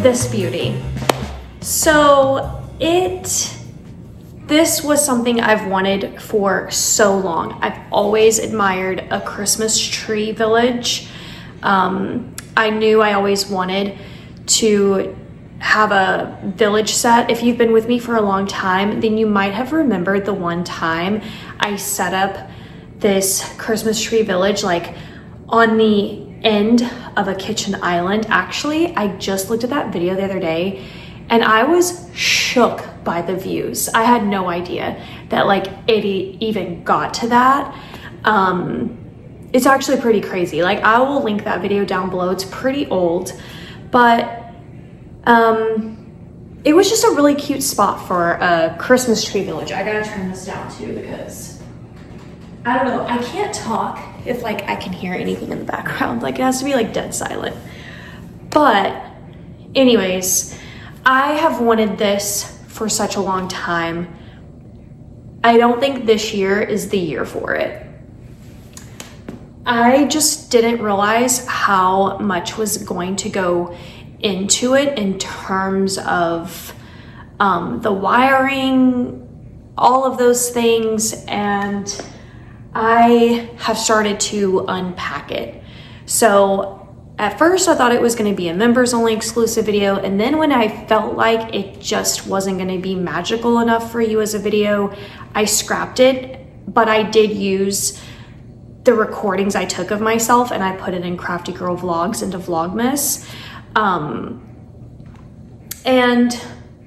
this beauty. So this was something I've wanted for so long. I've always admired a Christmas tree village. I knew I always wanted to have a village set. If you've been with me for a long time, then you might have remembered the one time I set up this Christmas tree village like on the end of a kitchen island. Actually, I just looked at that video the other day and I was shook by the views. I had no idea that like it even got to that. It's actually pretty crazy. Like, I will link that video down below. It's pretty old, but it was just a really cute spot for a Christmas tree village. I gotta turn this down too because I don't know, I can't talk if like I can hear anything in the background. Like, it has to be like dead silent. But anyways, I have wanted this for such a long time. I don't think this year is the year for it. I just didn't realize how much was going to go into it in terms of the wiring, all of those things, and I have started to unpack it. So at first I thought it was going to be a members only exclusive video, and then when I felt like it just wasn't going to be magical enough for you as a video, I scrapped it. But I did use the recordings I took of myself and I put it in Crafty Girl Vlogs into Vlogmas.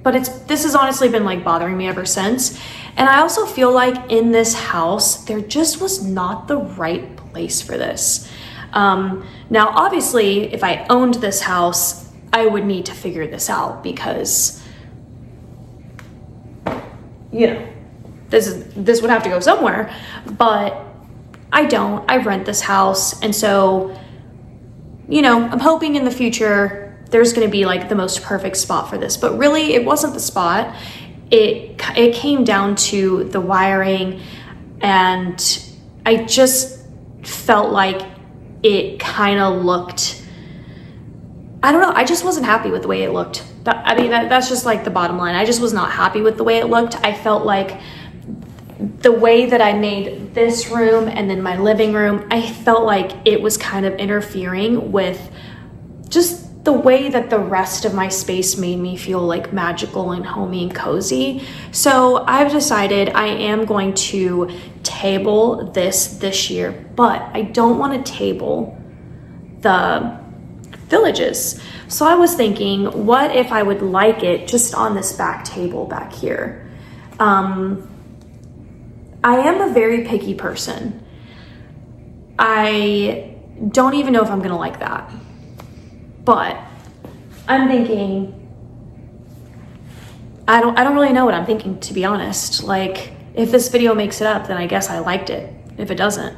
But this has honestly been like bothering me ever since. And I also feel like in this house, there just was not the right place for this. Now, obviously, if I owned this house, I would need to figure this out because, you know, this would have to go somewhere, but I don't. I rent this house, and so, you know, I'm hoping in the future there's going to be like the most perfect spot for this. But really, it wasn't the spot. It came down to the wiring, and I just felt like it kind of looked, I don't know, I just wasn't happy with the way it looked. That's just like the bottom line. I just was not happy with the way it looked. I felt like the way that I made this room and then my living room, I felt like it was kind of interfering with just the way that the rest of my space made me feel like magical and homey and cozy. So I've decided I am going to table this year, but I don't want to table the villages. So I was thinking, what if I would like it just on this back table back here? I am a very picky person. I don't even know if I'm gonna like that. But I'm thinking, I don't really know what I'm thinking, to be honest. Like, if this video makes it up, then I guess I liked it. If it doesn't,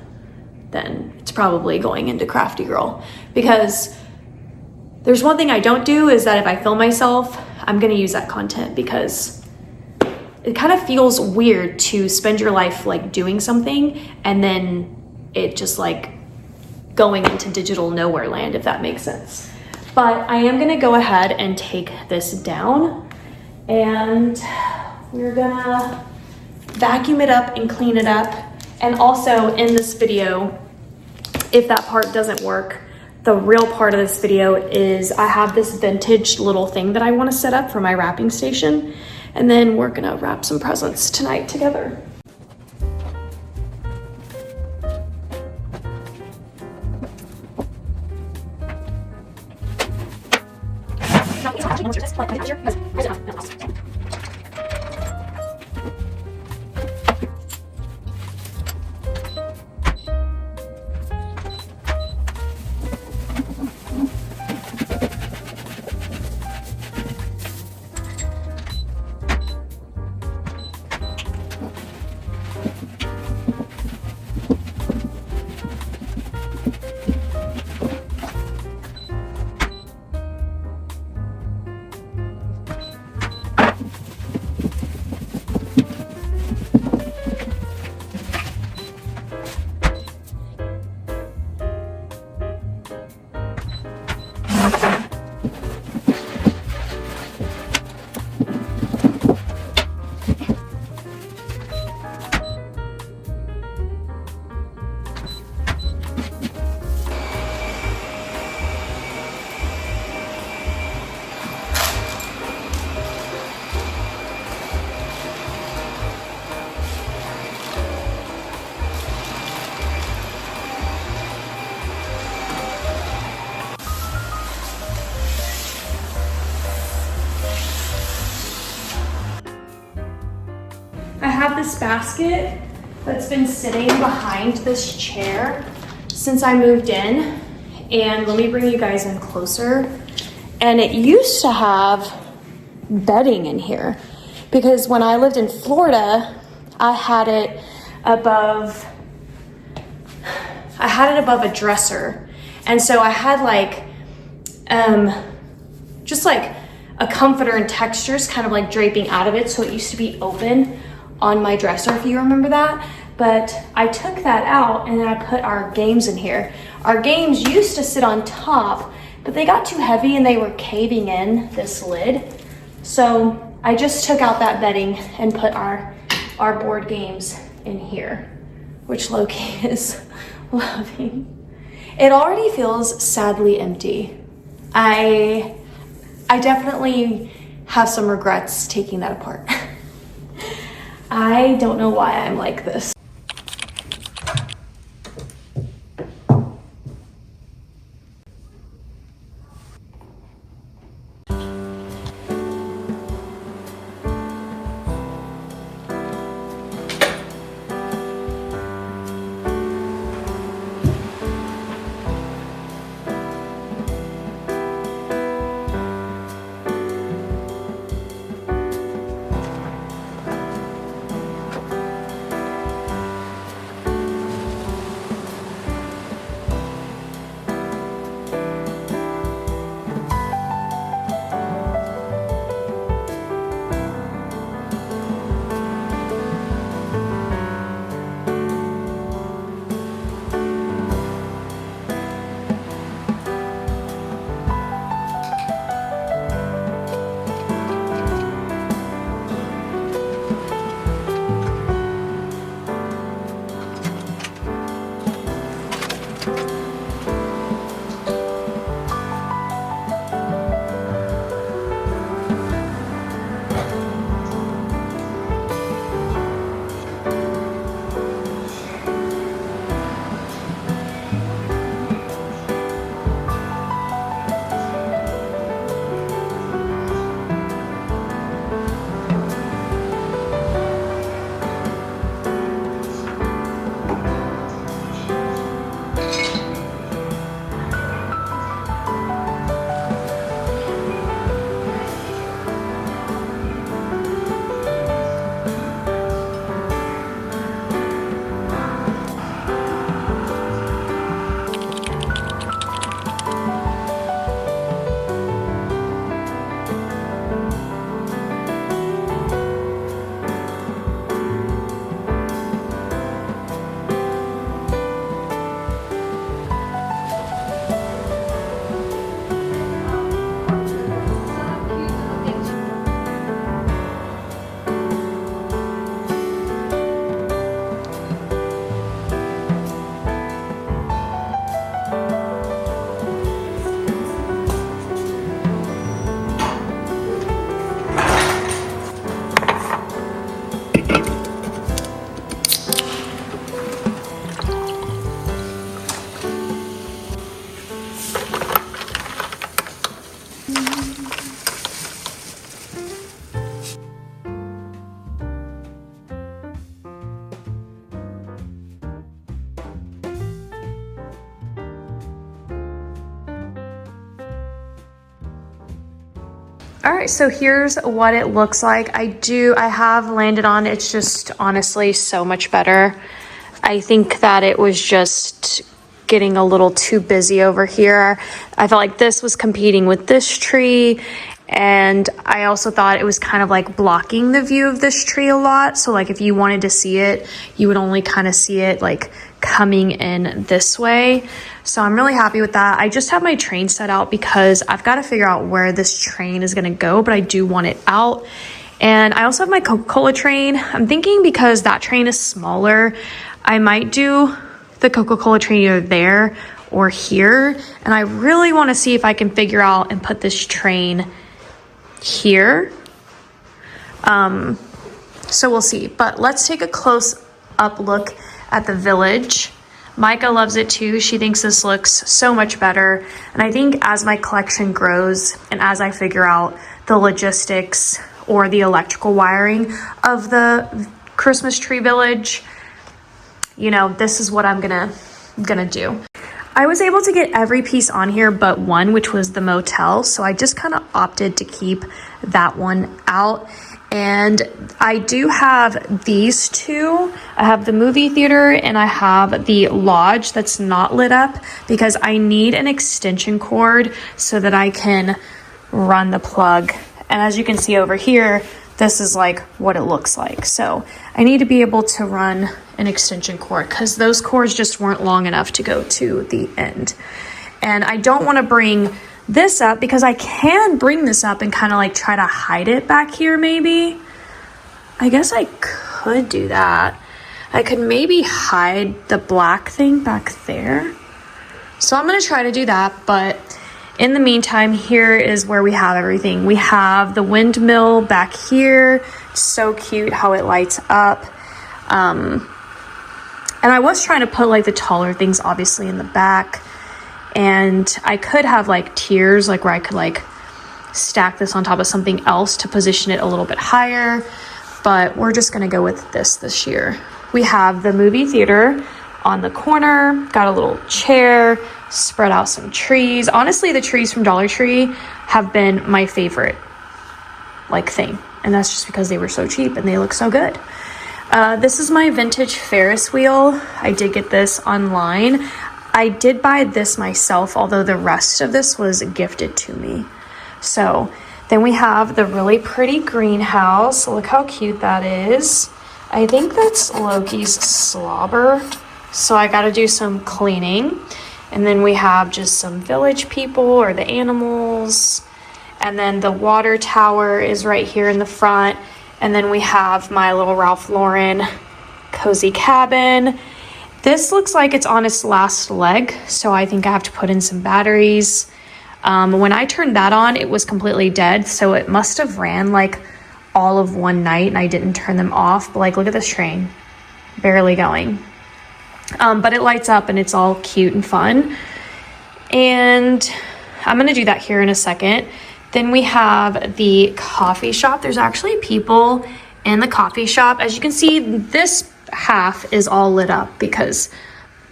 then it's probably going into Crafty Girl. Because there's one thing I don't do, is that if I film myself, I'm gonna use that content, because it kind of feels weird to spend your life like doing something and then it just like going into digital nowhere land, if that makes sense. But I am gonna go ahead and take this down, and we're gonna vacuum it up and clean it up. And also in this video, if that part doesn't work, the real part of this video is I have this vintage little thing that I want to set up for my wrapping station. And then we're gonna wrap some presents tonight together. have this basket that's been sitting behind this chair since I moved in. And let me bring you guys in closer. And it used to have bedding in here because when I lived in Florida, I had it above a dresser. And so I had like, just like a comforter and textures kind of like draping out of it. So it used to be open on my dresser, if you remember that. But I took that out and then I put our games in here. Our games used to sit on top, but they got too heavy and they were caving in this lid. So I just took out that bedding and put our board games in here, which Loki is loving. It already feels sadly empty. I definitely have some regrets taking that apart. I don't know why I'm like this. All right, so here's what it looks like. I have landed on, it's just honestly so much better. I think that it was just getting a little too busy over here. I felt like this was competing with this tree, and I also thought it was kind of like blocking the view of this tree a lot. So like if you wanted to see it, you would only kind of see it like coming in this way. So I'm really happy with that. I just have my train set out because I've got to figure out where this train is going to go, but I do want it out. And I also have my Coca-Cola train. I'm thinking because that train is smaller, I might do the Coca-Cola train either there or here. And I really want to see if I can figure out and put this train here. So we'll see, but let's take a close up look at the village. Micah loves it too. She thinks this looks so much better. And I think as my collection grows and as I figure out the logistics or the electrical wiring of the Christmas tree village, you know, this is what I'm gonna do. I was able to get every piece on here but one, which was the motel. So I just kind of opted to keep that one out. And I do have these two. I have the movie theater and I have the lodge that's not lit up because I need an extension cord so that I can run the plug. And as you can see over here, this is like what it looks like. So I need to be able to run an extension cord because those cords just weren't long enough to go to the end. And I don't want to bring this up because I can bring this up and kind of like try to hide it back here maybe. I guess I could do that. I could maybe hide the black thing back there. So I'm going to try to do that, but in the meantime, here is where we have everything. We have the windmill back here. So cute how it lights up. And I was trying to put like the taller things obviously in the back. And I could have like tiers, like where I could like stack this on top of something else to position it a little bit higher. But we're just going to go with this year. We have the movie theater on the corner, got a little chair, spread out some trees. Honestly, the trees from Dollar Tree have been my favorite like thing. And that's just because they were so cheap and they look so good. This is my vintage Ferris wheel. I did get this online. I did buy this myself, although the rest of this was gifted to me. So then we have the really pretty greenhouse. Look how cute that is. I think that's Loki's slobber. So I got to do some cleaning. And then we have just some village people or the animals. And then the water tower is right here in the front. And then we have my little Ralph Lauren cozy cabin. This looks like it's on its last leg. So I think I have to put in some batteries. When I turned that on, it was completely dead. So it must have ran like all of one night and I didn't turn them off. But like, look at this train, barely going. But it lights up and it's all cute and fun. And I'm going to do that here in a second. Then we have the coffee shop. There's actually people in the coffee shop. As you can see, this half is all lit up because,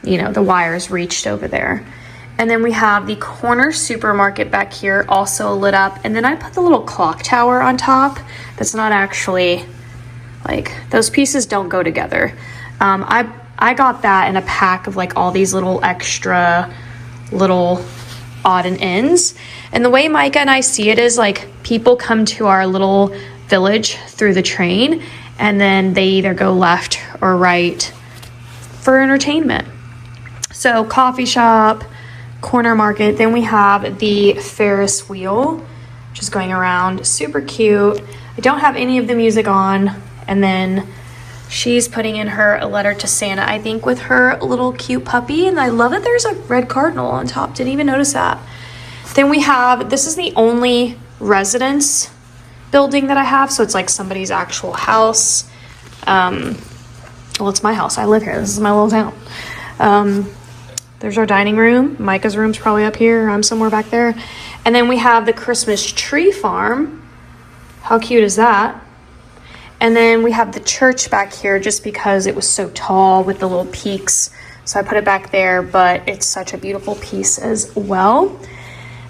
you know, the wires reached over there. And then we have the corner supermarket back here also lit up. And then I put the little clock tower on top. That's not actually, like, those pieces don't go together. I got that in a pack of like all these little extra little odd and ends. And the way Micah and I see it is like people come to our little village through the train and then they either go left or right for entertainment. So coffee shop, corner market. Then we have the Ferris wheel, which is going around, super cute. I don't have any of the music on. And then she's putting in a letter to Santa, I think, with her little cute puppy. And I love that there's a red cardinal on top. Didn't even notice that. Then we have, this is the only residence building that I have. So it's like somebody's actual house. Well, it's my house. I live here. This is my little town. There's our dining room. Micah's room's probably up here. I'm somewhere back there. And then we have the Christmas tree farm. How cute is that? And then we have the church back here just because it was so tall with the little peaks. So I put it back there, but it's such a beautiful piece as well.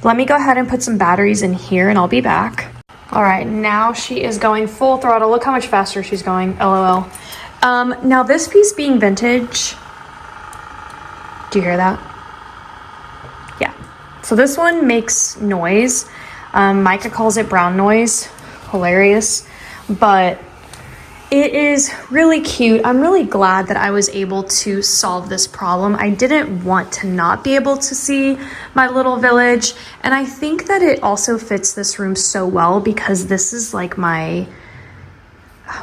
Let me go ahead and put some batteries in here and I'll be back. All right, now she is going full throttle. Look how much faster she's going, LOL. Now this piece being vintage, do you hear that? Yeah, so this one makes noise. Micah calls it brown noise, hilarious, but it is really cute. I'm really glad that I was able to solve this problem. I didn't want to not be able to see my little village. And I think that it also fits this room so well because this is like my,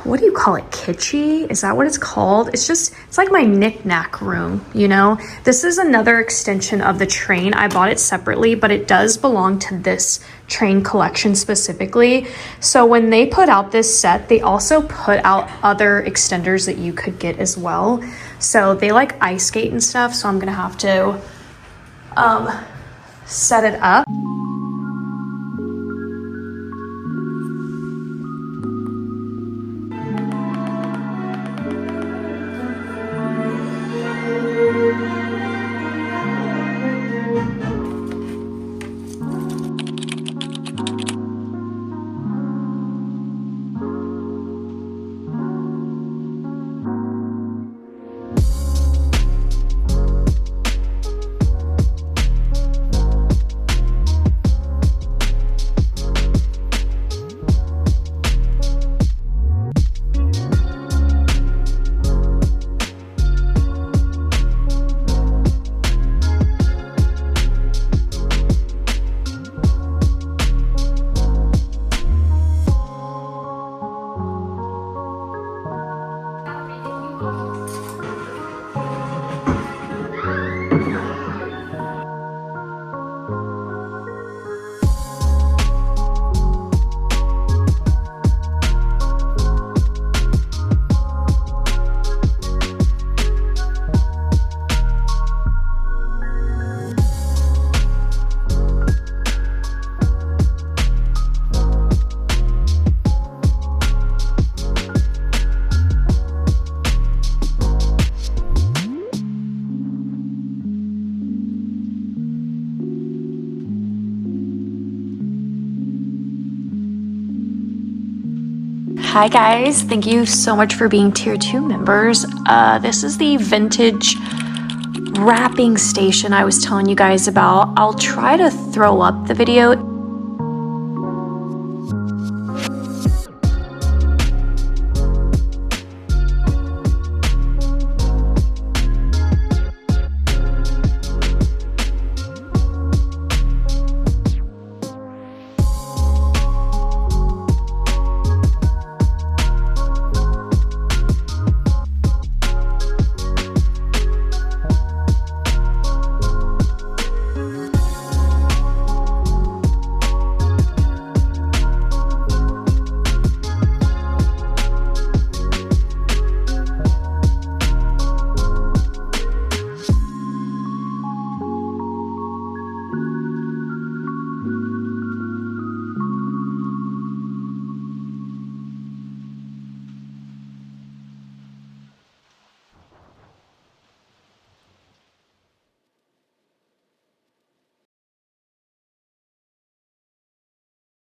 what do you call it? Kitschy? Is that what it's called? It's like my knick-knack room, you know? This is another extension of the train. I bought it separately, but it does belong to this train collection specifically. So when they put out this set, they also put out other extenders that you could get as well. So they like ice skate and stuff. So I'm gonna have to set it up. Hi guys, thank you so much for being tier 2 members. This is the vintage wrapping station I was telling you guys about. I'll try to throw up the video.